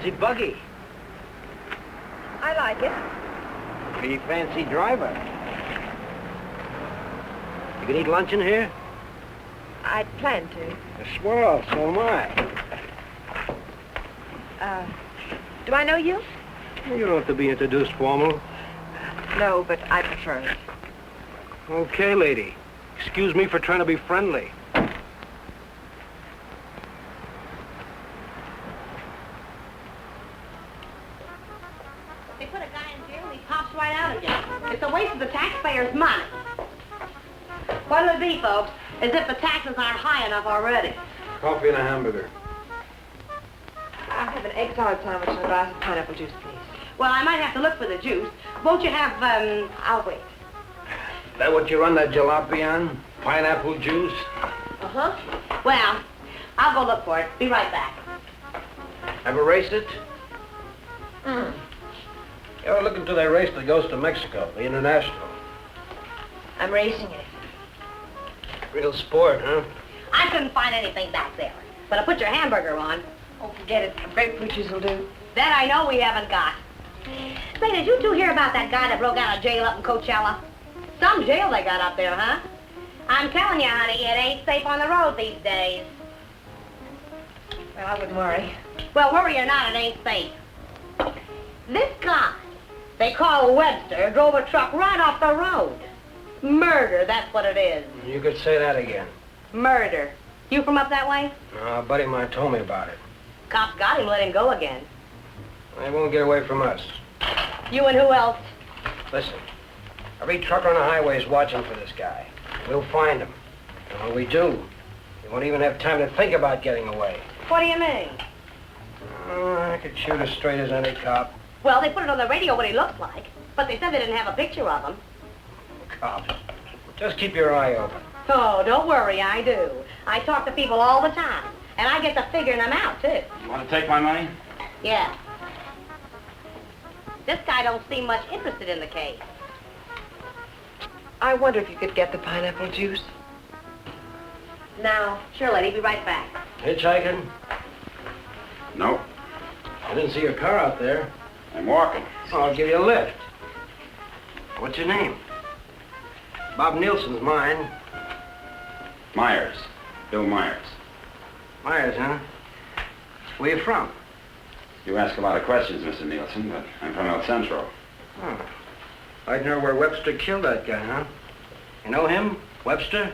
fancy buggy. I like it. Pretty fancy driver. You can eat lunch in here? I plan to. A swell, so am I. Do I know you? You don't have to be introduced formal. No, but I prefer it. Okay, lady. Excuse me for trying to be friendly. They put a guy in jail and he pops right out again. It's a waste of the taxpayers' money. What'll it be, folks? As if the taxes aren't high enough already. Coffee and a hamburger. I'll have an egg salad sandwich and a glass of pineapple juice, please. Well, I might have to look for the juice. Won't you have, I'll wait. Is that what you run that jalopy on? Pineapple juice? Uh-huh. Well, I'll go look for it. Be right back. Ever raced it? Mm. You ever look into that race that goes to Mexico, the International? I'm racing it. Real sport, huh? I couldn't find anything back there. But I put your hamburger on. Oh, forget it. Grapefruit juice will do. That I know we haven't got. Say, did you two hear about that guy that broke out of jail up in Coachella? Some jail they got up there, huh? I'm telling you, honey, it ain't safe on the road these days. Well, I wouldn't worry. Well, worry or not, it ain't safe. This guy, they call Webster, drove a truck right off the road. Murder, that's what it is. You could say that again. Murder. You from up that way? A buddy of mine told me about it. Cops got him, let him go again. They won't get away from us. You and who else? Listen, every trucker on the highway is watching for this guy. We'll find him. And when we do, he won't even have time to think about getting away. What do you mean? Oh, I could shoot as straight as any cop. Well, they put it on the radio what he looks like, but they said they didn't have a picture of him. Cops. Just keep your eye open. Oh, don't worry, I do. I talk to people all the time, and I get to figuring them out, too. You want to take my money? Yeah. This guy don't seem much interested in the case. I wonder if you could get the pineapple juice. Now, sure, lady, be right back. Hitchhiking? No. I didn't see your car out there. I'm walking. I'll give you a lift. What's your name? Bob Nielsen's mine. Myers. Bill Myers. Myers, huh? Where you from? You ask a lot of questions, Mr. Nielsen, but I'm from El Centro. Oh. I'd know where Webster killed that guy, huh? You know him? Webster?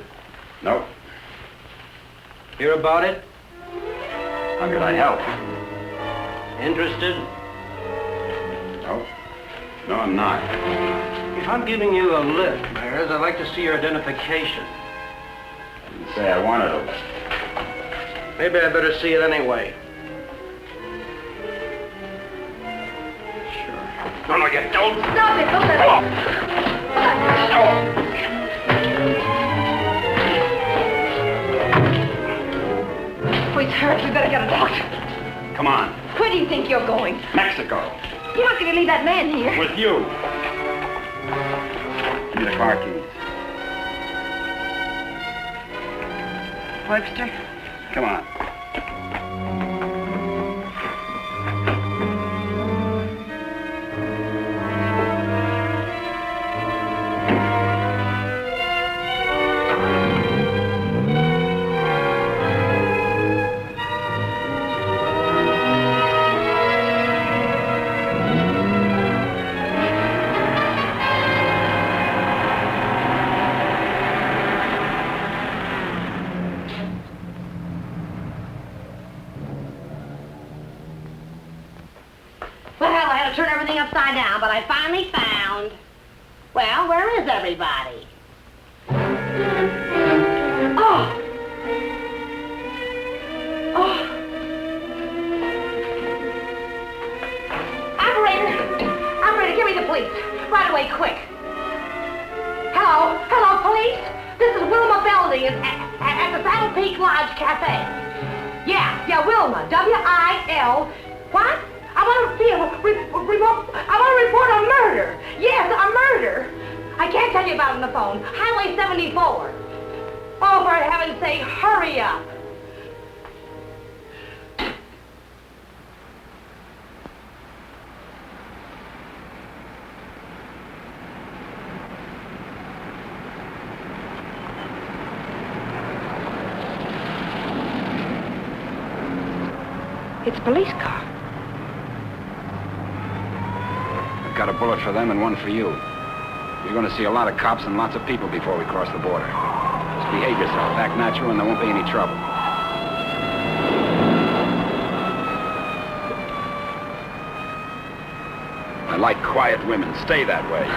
Nope. Hear about it? How could I help? Interested? Nope. No, I'm not. If I'm giving you a lift, Myers, I'd like to see your identification. I didn't say I wanted a lift. Maybe I better see it anyway. No, you don't. Stop it, don't let Oh, he's hurt. We better get a doctor. Come on. Where do you think you're going? Mexico. You're not going to leave that man here. With you. Give me the car keys. Webster? Come on. Turn everything upside down, but I finally found... Well, where is everybody? Oh! Oh! Operator, give me the police. Right away, quick. Hello? Hello, police? This is Wilma Belding at the Saddle Peak Lodge Cafe. Yeah, Wilma. W-I-L... What? I want to report a murder. Yes, a murder. I can't tell you about it on the phone. Highway 74. Oh, for heaven's sake, hurry up. It's a police car. I've got a bullet for them and one for you. You're going to see a lot of cops and lots of people before we cross the border. Just behave yourself, act natural, and there won't be any trouble. I like quiet women. Stay that way.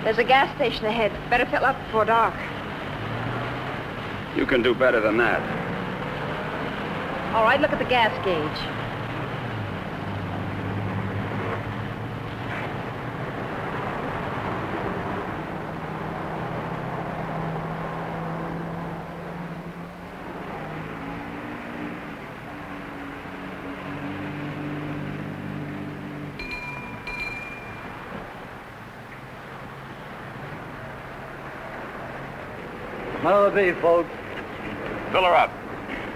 There's a gas station ahead. Better fill up before dark. You can do better than that. All right, look at the gas gauge. What'll it be, folks? Fill her up.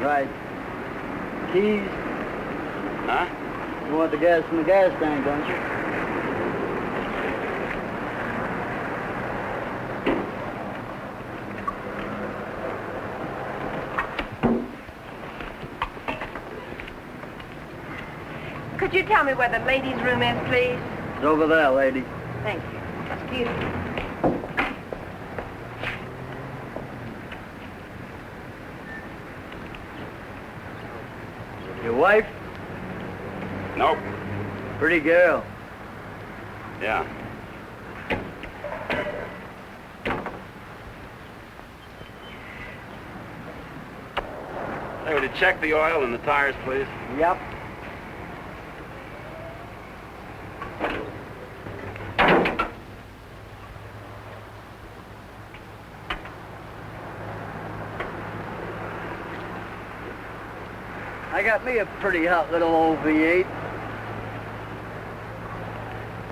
Right. Keys? Huh? You want the gas in the gas tank, don't you? Could you tell me where the ladies' room is, please? It's over there, lady. Thank you. Excuse me. Your wife? Nope. Pretty girl. Yeah. Hey, would you check the oil and the tires, please? Yep. I got me a pretty hot little old V8.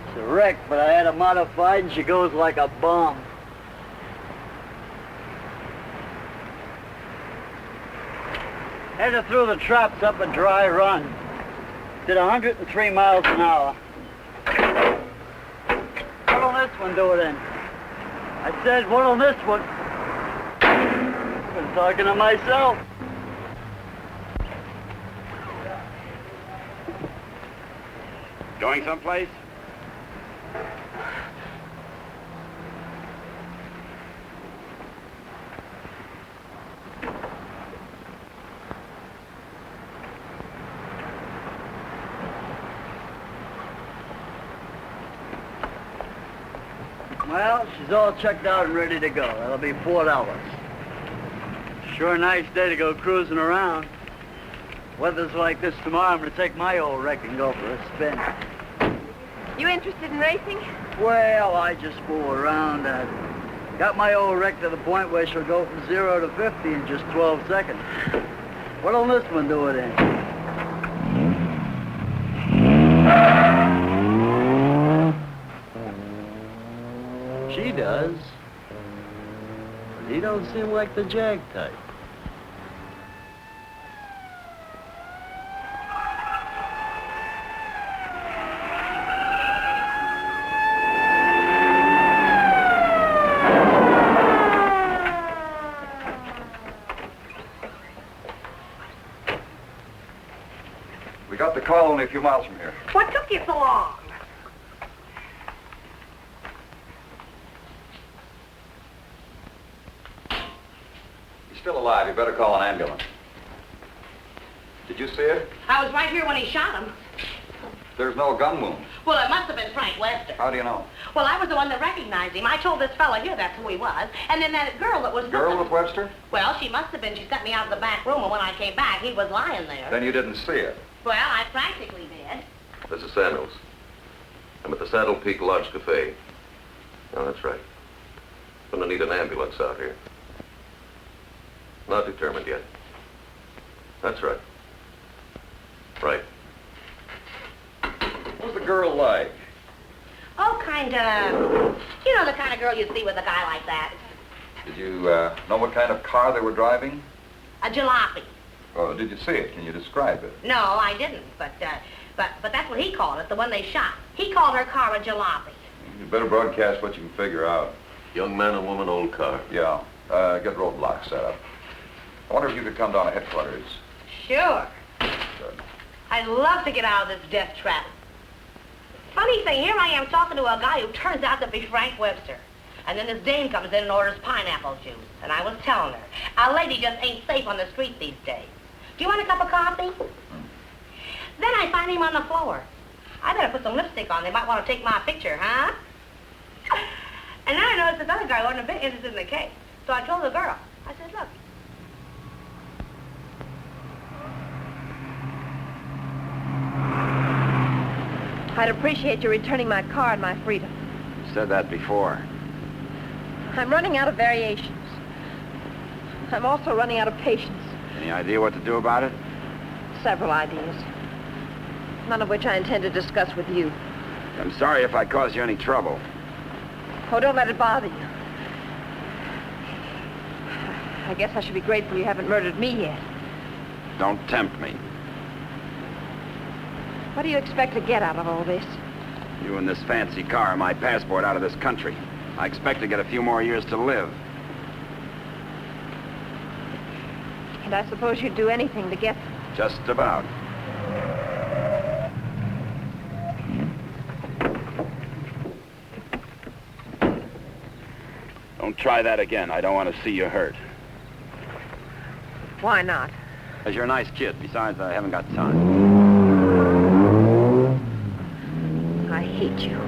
It's a wreck, but I had her modified and she goes like a bomb. Had her through the traps up a dry run. Did 103 miles an hour. What'll this one do it in? I said, what'll this one? I've been talking to myself. Going someplace? Well, she's all checked out and ready to go. That'll be $4. Sure nice day to go cruising around. Weather's like this tomorrow, I'm gonna take my old wreck and go for a spin. You interested in racing? Well, I just fool around. Got my old wreck to the point where she'll go from 0 to 50 in just 12 seconds. What'll this one do it in? She does. But he don't seem like the jag type. We got the call only a few miles from here. What took you so long? He's still alive. You better call an ambulance. Did you see it? I was right here when he shot him. There's no gun wound. Well, it must have been Frank Webster. How do you know? Well, I was the one that recognized him. I told this fella here that's who he was. And then that girl that was with Girl him. with Webster? Well, she must have been. She sent me out of the back room, and when I came back, he was lying there. Then you didn't see it. Well, I practically did. This is Samuels. I'm at the Saddle Peak Lodge Cafe. Oh, that's right. Gonna need an ambulance out here. Not determined yet. That's right. Right. What was the girl like? Oh, kind of... You know the kind of girl you see with a guy like that. Did you know what kind of car they were driving? A jalopy. Or did you see it? Can you describe it? No, I didn't, but that's what he called it, the one they shot. He called her car a jalopy. You better broadcast what you can figure out. Young man and woman, old car. Yeah. Get roadblocks set up. I wonder if you could come down to headquarters. Sure. Good. I'd love to get out of this death trap. Funny thing, here I am talking to a guy who turns out to be Frank Webster. And then this dame comes in and orders pineapple juice. And I was telling her, a lady just ain't safe on the street these days. Do you want a cup of coffee? Then I find him on the floor. I better put some lipstick on. They might want to take my picture, huh? And then I noticed this other guy wasn't a bit interested in the case. So I told the girl, I said, look. I'd appreciate you returning my car and my freedom. You said that before. I'm running out of variations. I'm also running out of patience. Any idea what to do about it? Several ideas. None of which I intend to discuss with you. I'm sorry if I caused you any trouble. Oh, don't let it bother you. I guess I should be grateful you haven't murdered me yet. Don't tempt me. What do you expect to get out of all this? You and this fancy car are my passport out of this country. I expect to get a few more years to live. And I suppose you'd do anything to get them. Just about. Don't try that again. I don't want to see you hurt. Why not? Because you're a nice kid. Besides, I haven't got time. I hate you.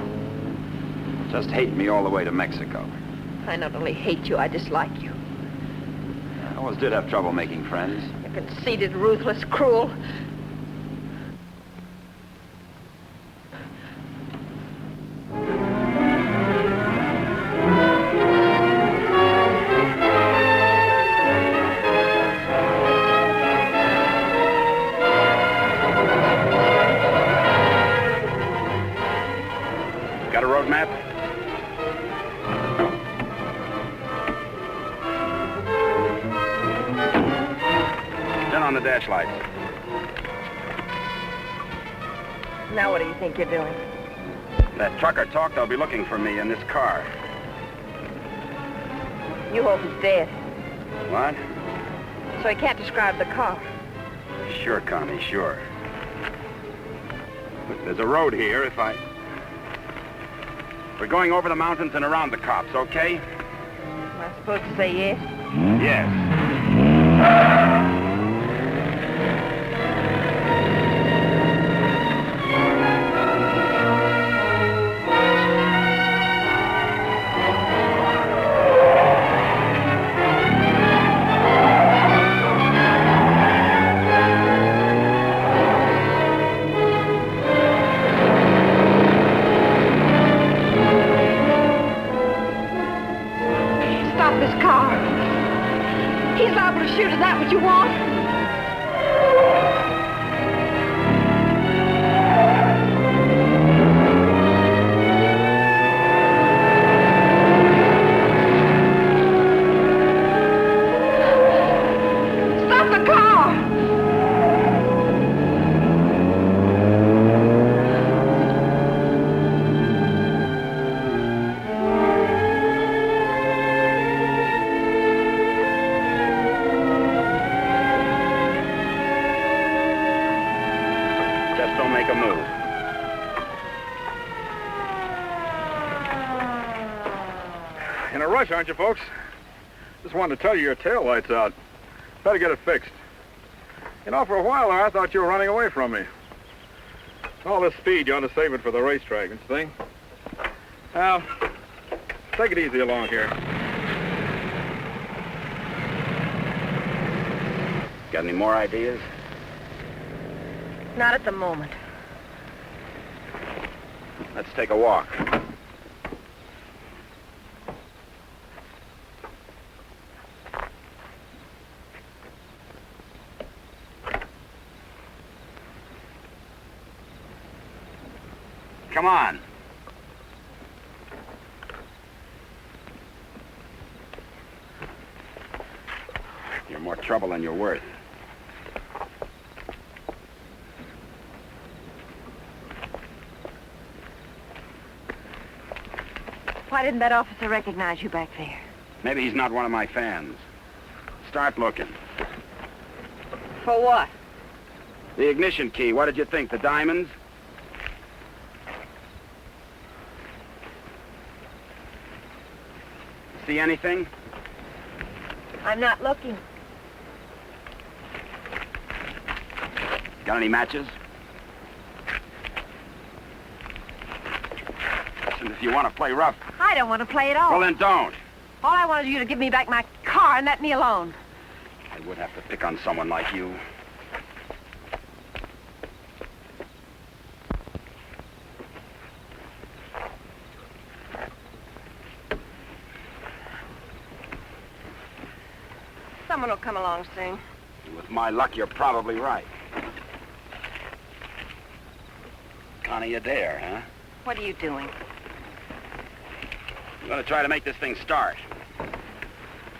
Just hate me all the way to Mexico. I not only hate you, I dislike you. I always did have trouble making friends. You're conceited, ruthless, cruel. Got a road map? Turn on the dash lights. Now what do you think you're doing? That trucker talked, they'll be looking for me in this car. You hope he's dead, What? so he can't describe the car. Sure, Connie, sure. Look, there's a road here We're going over the mountains and around the cops, okay? Am I supposed to say yes? Yes. Stop this car. He's liable to shoot. Is that what you want? Stop the car! Just don't make a move. In a rush, aren't you, folks? Just wanted to tell you your tail light's out. Better get it fixed. You know, for a while there, I thought you were running away from me. All this speed, you ought to save it for the racetrack and thing. Now, take it easy along here. Got any more ideas? Not at the moment. Let's take a walk. Come on. You're more trouble than you're worth. Why didn't that officer recognize you back there? Maybe he's not one of my fans. Start looking. For what? The ignition key, what did you think? The diamonds? See anything? I'm not looking. Got any matches? Listen, if you want to play rough, I don't want to play at all. well then don't. All I want is you to give me back my car and let me alone. I would have to pick on someone like you. Someone will come along soon. With my luck, you're probably right. Connie Adair, huh? What are you doing? I'm gonna try to make this thing start.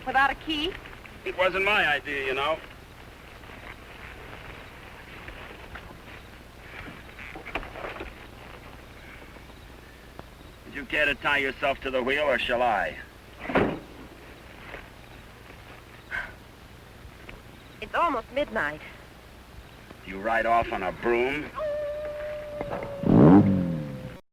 Without a key? It wasn't my idea, you know. Would you care to tie yourself to the wheel, or shall I? It's almost midnight. You ride off on a broom?